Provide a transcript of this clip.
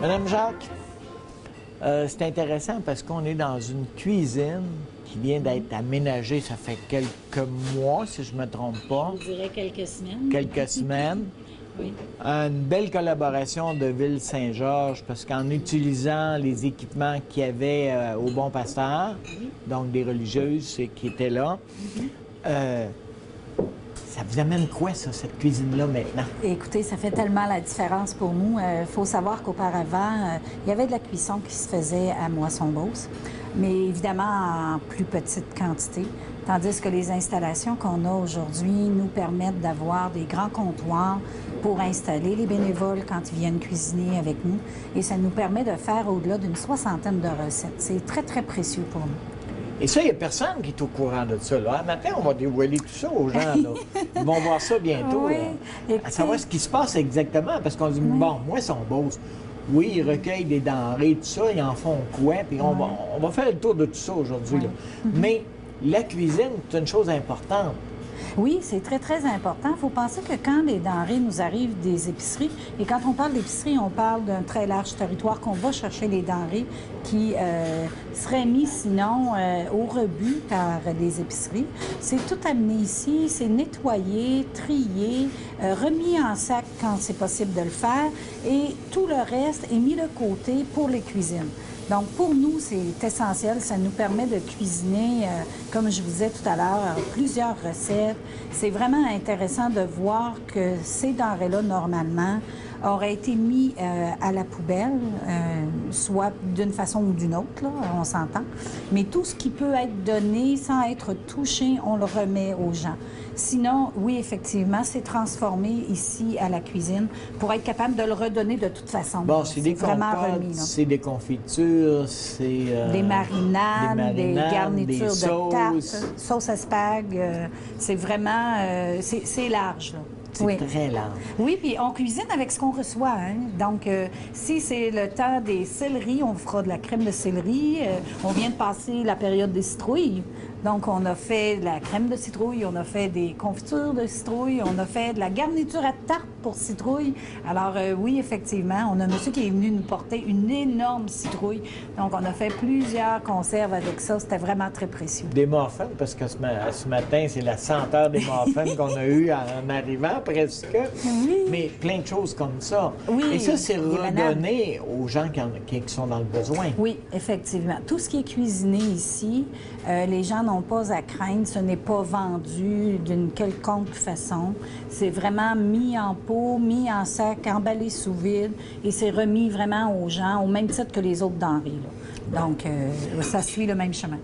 Madame Jacques, c'est intéressant parce qu'on est dans une cuisine qui vient d'être aménagée, ça fait quelques mois, si je ne me trompe pas. Je dirais quelques semaines. Quelques semaines. Oui. Une belle collaboration de Ville-Saint-Georges parce qu'en utilisant les équipements qu'il y avait au Bon Pasteur, donc des religieuses qui étaient là, ça vous amène quoi, ça, cette cuisine-là, maintenant? Écoutez, ça fait tellement la différence pour nous. Il faut savoir qu'auparavant, il y avait de la cuisson qui se faisait à Moisson-Beauce, mais évidemment en plus petite quantité. Tandis que les installations qu'on a aujourd'hui nous permettent d'avoir des grands comptoirs pour installer les bénévoles quand ils viennent cuisiner avec nous. Et ça nous permet de faire au-delà d'une 60aine de recettes. C'est très, très précieux pour nous. Et ça, il n'y a personne qui est au courant de ça. Là. Maintenant, on va dévoiler tout ça aux gens. Là. Ils vont voir ça bientôt. Oui. Écoutez... À savoir ce qui se passe exactement. Parce qu'on dit, bon, moi, son boss. Oui, ils recueillent des denrées, tout ça, ils en font quoi? Puis on va faire le tour de tout ça aujourd'hui. Mais la cuisine, c'est une chose importante. Oui, c'est très, très important. Il faut penser que quand les denrées nous arrivent des épiceries, et quand on parle d'épicerie, on parle d'un très large territoire qu'on va chercher les denrées qui seraient mis sinon au rebut par les épiceries. C'est tout amené ici, c'est nettoyé, trié, remis en sac quand c'est possible de le faire, et tout le reste est mis de côté pour les cuisines. Donc, pour nous, c'est essentiel. Ça nous permet de cuisiner, comme je vous disais tout à l'heure, plusieurs recettes. C'est vraiment intéressant de voir que ces denrées-là, normalement, auraient été mis à la poubelle, soit d'une façon ou d'une autre, là, on s'entend. Mais tout ce qui peut être donné sans être touché, on le remet aux gens. Sinon, oui, effectivement, c'est transformé ici à la cuisine pour être capable de le redonner de toute façon. Bon, c'est des compotes, c'est des confitures, c'est... des marinades, des garnitures des de tarte, sauce à spag. C'est vraiment... c'est large, là. C'est très large. Oui, puis on cuisine avec ce qu'on reçoit. Hein? Donc, si c'est le temps des céleris, on fera de la crème de céleri. On vient de passer la période des citrouilles. Donc, on a fait de la crème de citrouille, on a fait des confitures de citrouille, on a fait de la garniture à tarte pour citrouille. Alors, oui, effectivement, on a un monsieur qui est venu nous porter une énorme citrouille. Donc, on a fait plusieurs conserves avec ça. C'était vraiment très précieux. Des muffins, parce que ce matin, c'est la senteur des muffins qu'on a eu en arrivant, presque. Oui. Mais plein de choses comme ça. Oui. Et ça, c'est redonné aux gens qui sont dans le besoin. Oui, effectivement. Tout ce qui est cuisiné ici, les gens n'ont pas à craindre. Ce n'est pas vendu d'une quelconque façon. C'est vraiment mis en pot, mis en sac, emballé sous vide et c'est remis vraiment aux gens au même titre que les autres denrées. Là. Donc, ça suit le même chemin.